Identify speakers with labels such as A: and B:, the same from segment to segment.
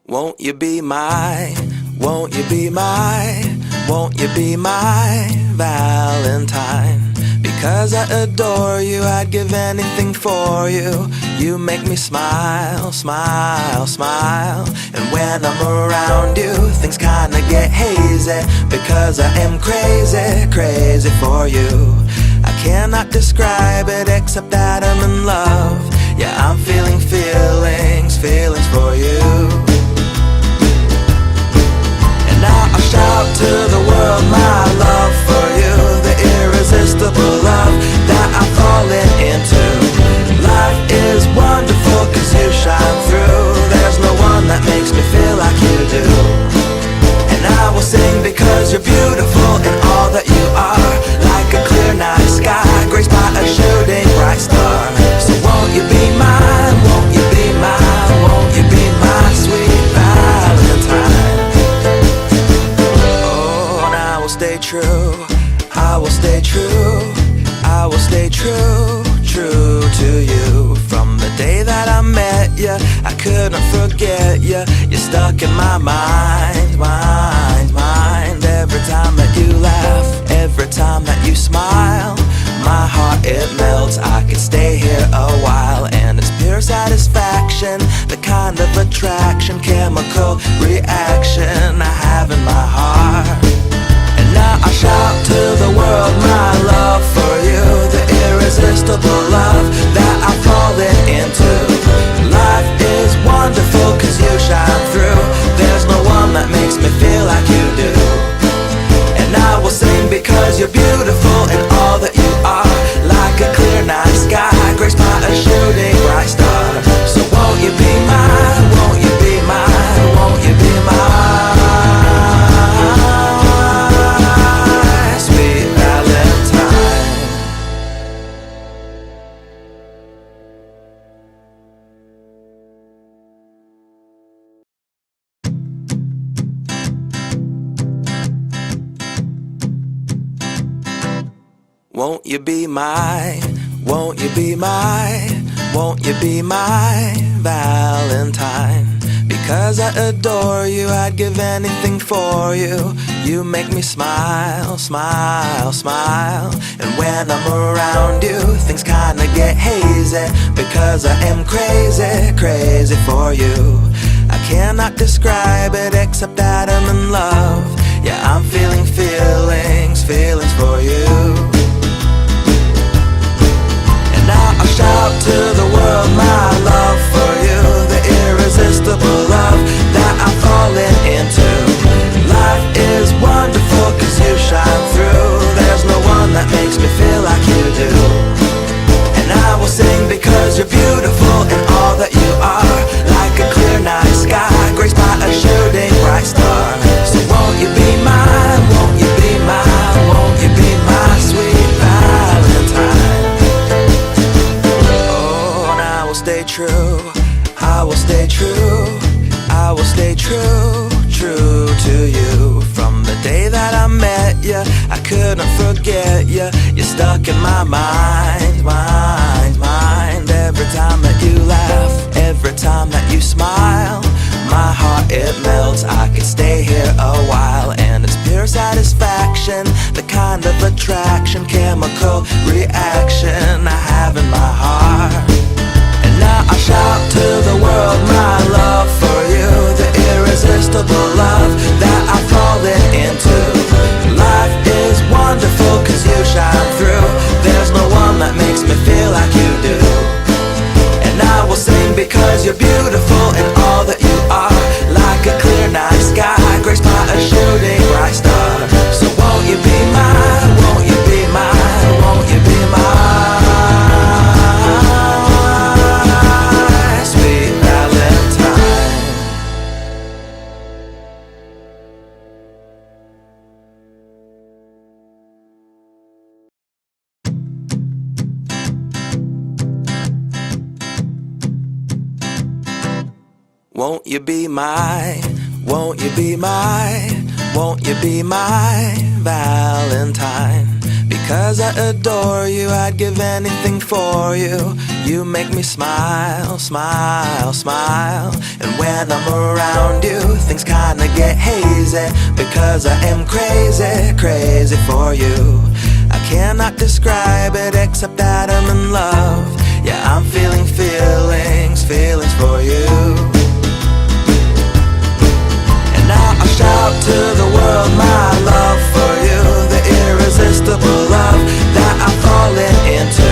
A: Won't you be my, won't you be my, won't you be my Valentine? Because I adore you, I'd give anything for you. You make me smile, smile, smile. And when I'm around you, things kinda get hazy. Because I am crazy, crazy for you. I cannot describe it except that I'm in love. Yeah, I'm feeling feelings, feelings for you. And now I'll shout to the world my love for you, the irresistible love that I'm falling into. Life is wonderful cause you shine through. There's no one that makes me feel like you do. And I will sing because you're beautiful in all that you are. Like a clear night sky, graced by a shooting bright star. So won't you be mine, won't you be mine, won't you be my sweet Valentine? Oh, and I will stay true, I will stay true, I will stay true, true to you. From the day that I met you, I couldn't forget you. You're stuck in my mind, mind, mind. Every time that you laugh, every time that you smile, my heart it melts. I could stay here a while. And it's pure satisfaction, the kind of attraction, chemical reaction I have in my heart. And now I shout to the world my love for you, the irresistible love that I'm falling into. Life is wonderful cause you shine through. There's no one that makes me feel like you do. And I will sing because you're beautiful in all that you are. Like a clear night sky, graced by a shooting bright star. So won't you be mine, won't you be mine, won't you be mine? Won't you be my, won't you be my, won't you be my Valentine? Because I adore you, I'd give anything for you. You make me smile, smile, smile. And when I'm around you, things kinda get hazy. Because I am crazy, crazy for you. I cannot describe it except that I'm in love. Yeah, I'm feeling feelings, feelings for you. Now I'll shout to the world my love for you, the irresistible love that I'm falling into. Life is wonderful cause you shine through. There's no one that makes me feel like you do. And I will sing because you're beautiful in all that you are. Like a clear night sky, graced by a shooting bright star. So won't you be mine, won't you be mine, won't you be my sweet Valentine? Stay true, I will stay true, I will stay true, true to you. From the day that I met you, I couldn't forget you. You're stuck in my mind, mind, mind. Every time that you laugh, every time that you smile, my heart it melts. I could stay here a while. And it's pure satisfaction, the kind of attraction, chemical reaction I have in my heart. Now I shout to the world my love for you, the irresistible love that I'm falling into. Life is wonderful cause you shine through. There's no one that makes me feel like you do. And I will sing because you're beautiful in all that you are. Like a clear night sky, graced by a shooting bright star. So won't you be mine, won't you be mine, won't you be mine? Won't you be my, won't you be my, won't you be my Valentine? Because I adore you, I'd give anything for you. You make me smile, smile, smile. And when I'm around you, things kinda get hazy. Because I am crazy, crazy for you. I cannot describe it except that I'm in love. Yeah, I'm feeling feelings, feelings for you. And now I shout to the world my love for you, the irresistible love that I'm falling into.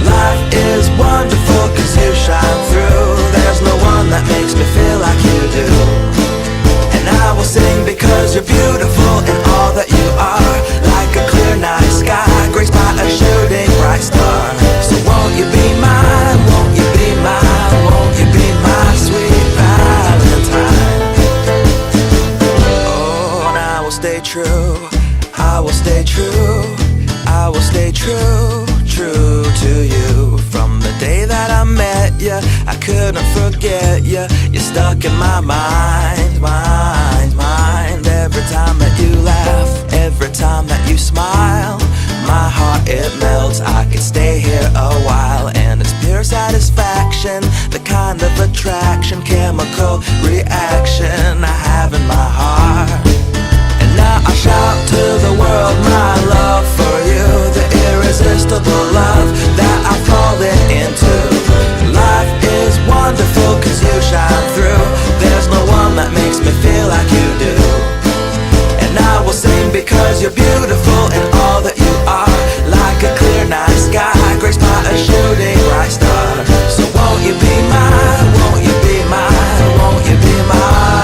A: Life is wonderful cause you shine through. There's no one that makes me feel like you do. And I will sing because you're beautiful in all that you are. Like a clear night sky, graced by a shooting bright star. So won't you be mine, won't you be mine, won't you be my sweet Valentine? Oh, and I will stay true, I will stay true, I will stay true, true to you. From the day that I met you, I couldn't forget you. You're stuck in my mind, mind, mind. Every time that you laugh, every time that you smile, my heart it melts. I could stay here a while. And it's pure satisfaction, the kind of attraction, chemical reaction I have in my heart. And now I shout to the world my love for you, the irresistible love that I'm falling into. Life is wonderful cause you shine through. There's no one that makes me feel like you do. And I will sing because you're beautiful in all that you are. Like a clear night sky, graced by a shooting bright star. So won't you be mine, won't you be mine, won't you be mine?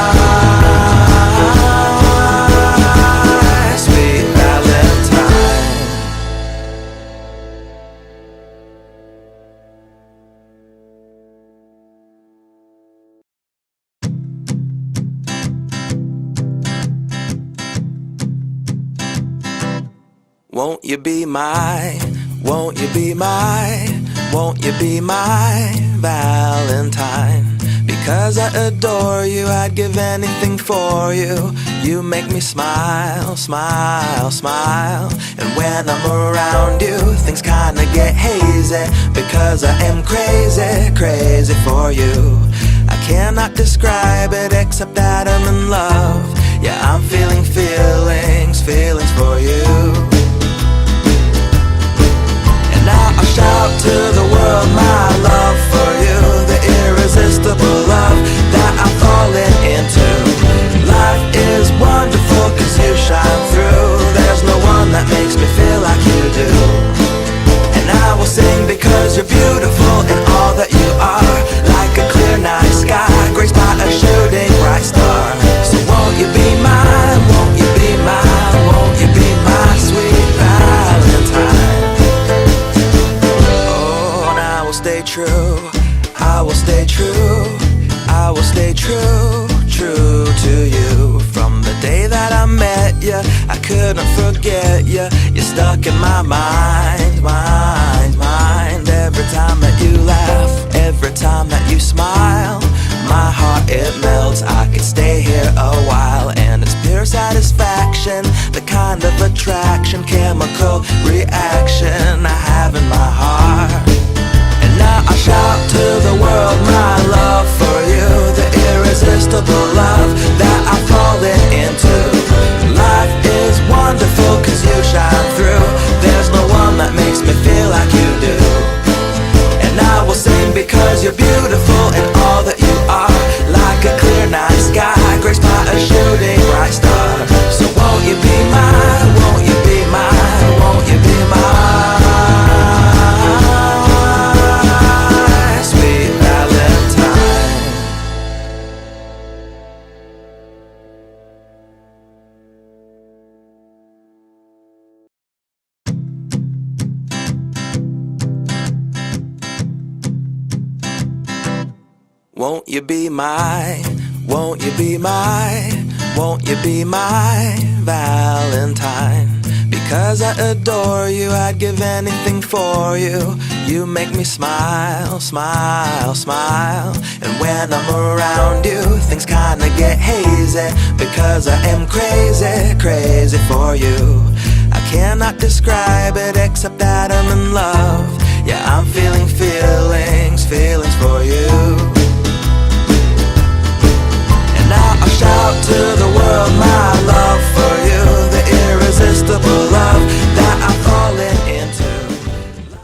A: Won't you be my, won't you be my, won't you be my Valentine? Because I adore you, I'd give anything for you. You make me smile, smile, smile. And when I'm around you, things kinda get hazy. Because I am crazy, crazy for you. I cannot describe it except that I'm in love. Yeah, I'm feeling feelings, feelings for you. Now I shout to the world my love for you, the irresistible love that I'm falling into. Life is wonderful cause you shine through. There's no one that makes me feel like you do. And I will sing because you're beautiful in all that you are. Like a clear night sky, graced by a shooting bright star. So won't you be mine, won't you be mine, won't you be my sweet Valentine? Stay true, I will stay true, I will stay true, true to you. From the day that I met you, I couldn't forget you. You're stuck in my mind, mind, mind. Every time that you laugh, every time that you smile, my heart it melts. I could stay here a while. And it's pure satisfaction, the kind of attraction, chemical reaction I have in my heart. Now I shout to the world my love for you, the irresistible love that I'm falling into. Life is wonderful cause you shine through. There's no one that makes me feel like you do. And I will sing because you're beautiful in all that you are. Like a clear night sky, graced by a shooting bright star. So won't you be mine, won't you be mine, won't you be mine? Won't you be my, won't you be my, won't you be my Valentine? Because I adore you, I'd give anything for you. You make me smile, smile, smile. And when I'm around you, things kinda get hazy. Because I am crazy, crazy for you. I cannot describe it except that I'm in love.